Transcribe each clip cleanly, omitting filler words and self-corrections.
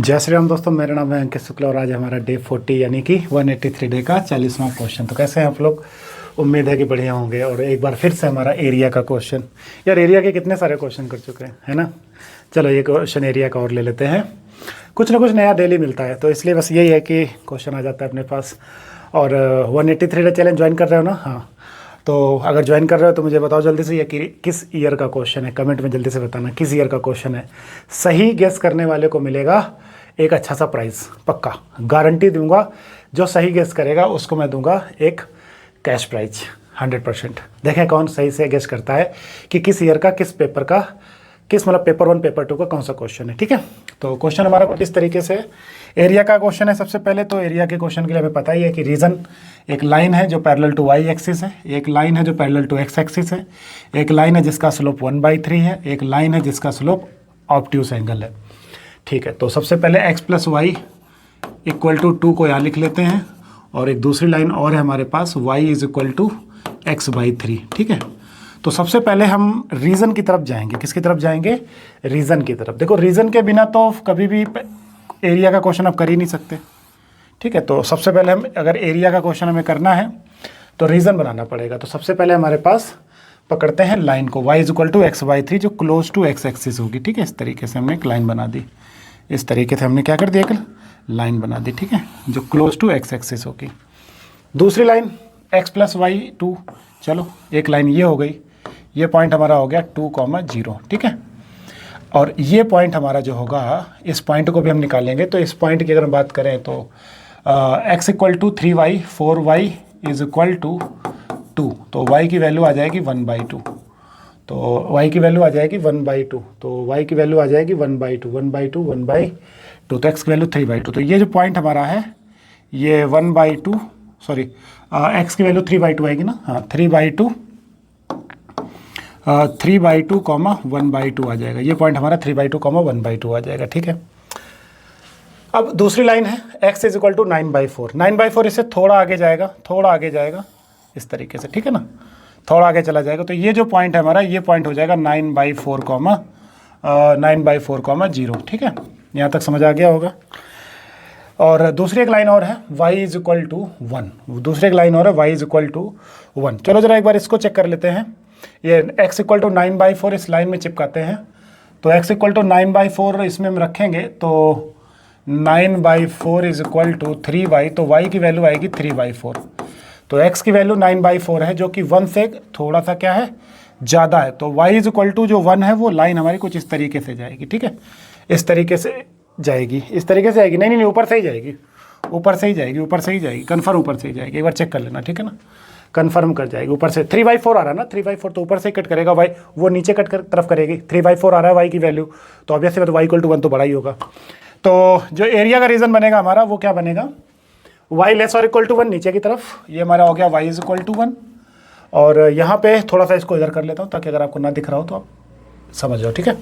जय श्री राम दोस्तों, मेरा नाम है अंकित शुक्ला और आज हमारा डे 40 यानी कि 183 डे का 40वां क्वेश्चन। तो कैसे हैं आप लोग? उम्मीद है कि बढ़िया होंगे। और एक बार फिर से हमारा एरिया का क्वेश्चन। यार एरिया के कितने सारे क्वेश्चन कर चुके हैं, है ना। चलो ये क्वेश्चन एरिया का और ले लेते हैं। कुछ ना कुछ नया डेली मिलता है, तो इसलिए बस यही है कि क्वेश्चन आ जाता है अपने पास। और 183 डे चैलेंज ज्वाइन कर रहे हो ना? हाँ, तो अगर ज्वाइन कर रहे हो तो मुझे बताओ जल्दी से ये कि किस ईयर का क्वेश्चन है। कमेंट में जल्दी से बताना किस ईयर का क्वेश्चन है। सही गेस करने वाले को मिलेगा एक अच्छा सा प्राइज़, पक्का गारंटी दूंगा। जो सही गेस करेगा उसको मैं दूंगा एक कैश प्राइज 100%। देखें कौन सही से गेस करता है कि किस ईयर का, किस पेपर का, किस मतलब पेपर 1 पेपर 2 का कौन सा क्वेश्चन है। ठीक है, तो क्वेश्चन हमारा कुछ इस तरीके से एरिया का क्वेश्चन है। सबसे पहले तो एरिया के क्वेश्चन के लिए हमें पता ही है कि रीजन एक लाइन है जो पैरेलल टू वाई एक्सिस है, एक लाइन है जो पैरेलल टू एक्स एक्सिस है, एक लाइन है जिसका स्लोप 1/3 है, एक लाइन है जिसका स्लोप ऑब्ट्यूस एंगल है। ठीक है, तो सबसे पहले x + y = 2 को यहाँ लिख लेते हैं। और एक दूसरी लाइन और है हमारे पास y = x/3। ठीक है, तो सबसे पहले हम रीज़न की तरफ जाएंगे। किसकी तरफ जाएंगे? रीज़न की तरफ। देखो रीज़न के बिना तो कभी भी एरिया का क्वेश्चन आप कर ही नहीं सकते। ठीक है, तो सबसे पहले हम अगर एरिया का क्वेश्चन हमें करना है तो रीज़न बनाना पड़ेगा। तो सबसे पहले हमारे पास पकड़ते हैं लाइन को y = x/3 जो क्लोज टू एक्स एक्सिस होगी। ठीक है, इस तरीके से हमने एक लाइन बना दी। इस तरीके से हमने क्या कर दिया, एक लाइन बना दी। ठीक है, जो क्लोज टू एक्स एक्सिस होगी। दूसरी लाइन x + y 2। चलो एक लाइन ये हो गई। ये पॉइंट हमारा हो गया 2,0। ठीक है, और ये पॉइंट हमारा जो होगा, इस पॉइंट को भी हम निकालेंगे। तो इस पॉइंट की अगर हम बात करें तो x = 3y 4y = 2। तो y की वैल्यू आ जाएगी 1/2। तो y की वैल्यू आ जाएगी 1/2। तो y की वैल्यू आ जाएगी 1/2 1/2 1/2। तो x की वैल्यू 3/2। तो ये जो पॉइंट हमारा है ये 1/2, सॉरी x की वैल्यू 3/2 आएगी ना। हाँ, 3/2 1/2 आ जाएगा। ये पॉइंट हमारा 3/2 1/2 आ जाएगा। ठीक है, अब दूसरी लाइन है x = 9/4। 9/4 इससे थोड़ा आगे जाएगा, थोड़ा आगे जाएगा इस तरीके से। ठीक है ना, थोड़ा आगे चला जाएगा। तो ये जो पॉइंट है हमारा, ये पॉइंट हो जाएगा 9/4, 0। ठीक है, यहाँ तक समझ आ गया होगा। और दूसरी एक लाइन और है y = 1। दूसरी एक लाइन और है y = 1। चलो जरा एक बार इसको चेक कर लेते हैं। ये x = 9/4 इस लाइन में चिपकाते हैं। तो x = 9/4 इसमें हम रखेंगे तो 9/4 = 3y। तो y की वैल्यू आएगी 3/4। तो x की वैल्यू 9/4 है जो कि 1 से थोड़ा सा क्या है, ज़्यादा है। तो y = जो 1 है वो लाइन हमारी कुछ इस तरीके से जाएगी। ठीक है, इस तरीके से जाएगी, इस तरीके से आएगी। नहीं, ऊपर से ही जाएगी, ऊपर से ही जाएगी, ऊपर से ही जाएगी, कन्फर्म ऊपर से ही जाएगी। एक बार चेक कर लेना। ठीक है ना, कन्फर्म कर जाएगी ऊपर से। 3/4 आ रहा है ना, 3/4 तो ऊपर से ही कट करेगा y, वो नीचे कट कर तरफ करेगी। 3/4 आ रहा है y की वैल्यू, तो ऑब्वियसली तो y = 1 तो बड़ा ही होगा। तो जो एरिया का रीज़न बनेगा हमारा वो क्या बनेगा, y ≤ 1 नीचे की तरफ। ये हमारा हो गया y = 1। और यहाँ पे थोड़ा सा इसको इधर कर लेता हूँ ताकि अगर आपको ना दिख रहा हो तो आप समझ जाओ। ठीक है,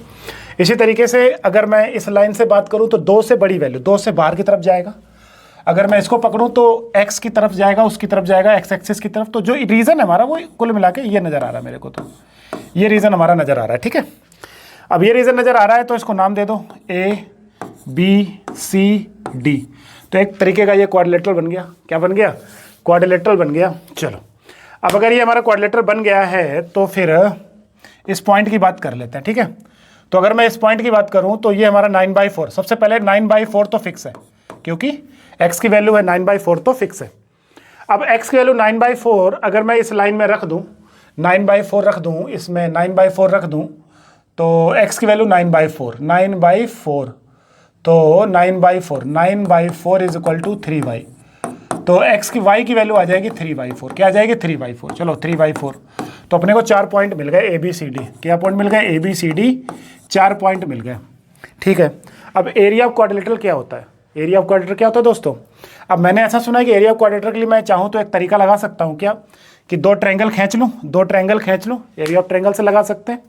इसी तरीके से अगर मैं इस लाइन से बात करूँ तो 2 से बड़ी वैल्यू 2 से बाहर की तरफ जाएगा। अगर मैं इसको पकड़ूँ तो x की तरफ जाएगा, उसकी तरफ जाएगा, एक्स एक्सिस की तरफ। तो जो रीज़न है हमारा वो कुल मिला के ये नज़र आ रहा है मेरे को। तो ये रीज़न हमारा नज़र आ रहा है। ठीक है, अब ये रीज़न नज़र आ रहा है तो इसको नाम दे दो A B C D। तो एक तरीके का ये क्वाड्रिलेटरल बन गया। क्या बन गया? क्वाड्रिलेटरल बन गया। चलो अब अगर ये हमारा क्वाड्रिलेटरल बन गया है तो फिर इस पॉइंट की बात कर लेते हैं। ठीक है, तो अगर मैं इस पॉइंट की बात करूं तो ये हमारा 9/4। सबसे पहले 9/4 तो फिक्स है क्योंकि x की वैल्यू है 9/4 तो फिक्स है। अब x की वैल्यू 9/4 अगर मैं इस लाइन में रख दूं, 9/4 रख दूं, इसमें 9/4 रख दूं तो x की वैल्यू 9/4 तो 9/4 = 3y। तो x की y की वैल्यू आ जाएगी 3/4। क्या आ जाएगी? 3/4। चलो 3/4। तो अपने को 4 पॉइंट मिल गए ABCD। क्या पॉइंट मिल गए? ABCD 4 पॉइंट मिल गए। ठीक है, अब एरिया ऑफ क्वाड्रिलेटरल क्या होता है? एरिया ऑफ क्वाड्रिलेटरल क्या होता है दोस्तों? अब मैंने ऐसा सुना है कि एरिया ऑफ क्वाड्रिलेटरल के लिए मैं चाहूँ तो एक तरीका लगा सकता हूँ। क्या कि 2 ट्रायंगल खींच लूँ, 2 ट्रायंगल खींच लूँ, एरिया ऑफ ट्रायंगल से लगा सकते हैं।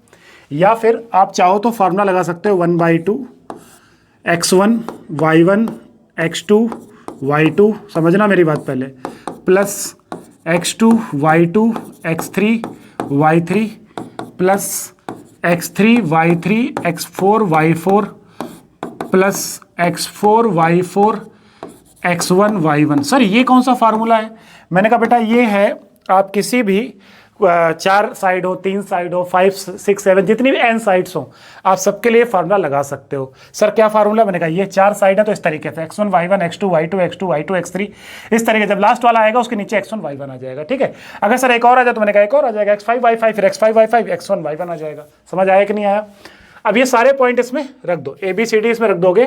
या फिर आप चाहो तो फार्मूला लगा सकते हो 1/2 x1 y1 x2 y2, समझना मेरी बात पहले, plus x2 y2 x3 y3 plus x3 y3 x4 y4 plus x4 x1 y1। Sir ये कौन सा फार्मूला है? मैंने कहा बेटा ये है, आप किसी भी 4 साइड हो, 3 साइड हो, 5 6 7 जितनी भी n साइड्स हो, आप सबके लिए फार्मूला लगा सकते हो। सर क्या फार्मूला? मैंने कहा ये 4 साइड है तो इस तरीके से x1 y1 x2 y2 x2 y2 x3, इस तरीके जब लास्ट वाला आएगा उसके नीचे x1 y1 आ जाएगा। ठीक है, अगर सर एक और आ जाए तो मैंने कहा एक और आ जाएगा x5 y5 फिर x5 y5 x1 y1 आ जाएगा। समझ आया कि नहीं आया? अब ये सारे पॉइंट इसमें रख दो, ABCD इसमें रख दोगे,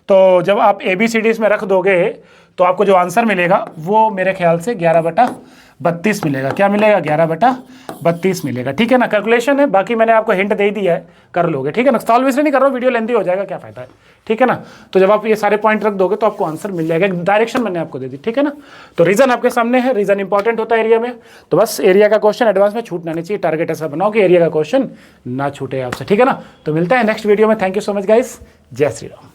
तो जब आप ABCD इसमें रख दोगे तो आपको जो आंसर मिलेगा वो मेरे ख्याल से 11/32 मिलेगा। क्या मिलेगा? 11/32 मिलेगा। ठीक है ना, कैलकुलेशन है, बाकी मैंने आपको हिंट दे दिया है, कर लोगे। ठीक है ना, सॉल्व इसलिए नहीं कर रहा हूँ, वीडियो लेंथी हो जाएगा, क्या फायदा है। ठीक है ना, तो जब आप ये सारे पॉइंट रख दोगे तो आपको आंसर मिल जाएगा। डायरेक्शन मैंने आपको दे दी। ठीक है ना, तो रीजन आपके सामने है, रीजन इंपॉर्टेंट होता है एरिया में, तो बस एरिया का क्वेश्चन एडवांस में छूटना नहीं चाहिए। टारगेट ऐसा बनाओ कि एरिया का क्वेश्चन ना छूटे आपसे। ठीक है ना, तो मिलता है नेक्स्ट वीडियो में। Thank you so much guys, जय श्री राम।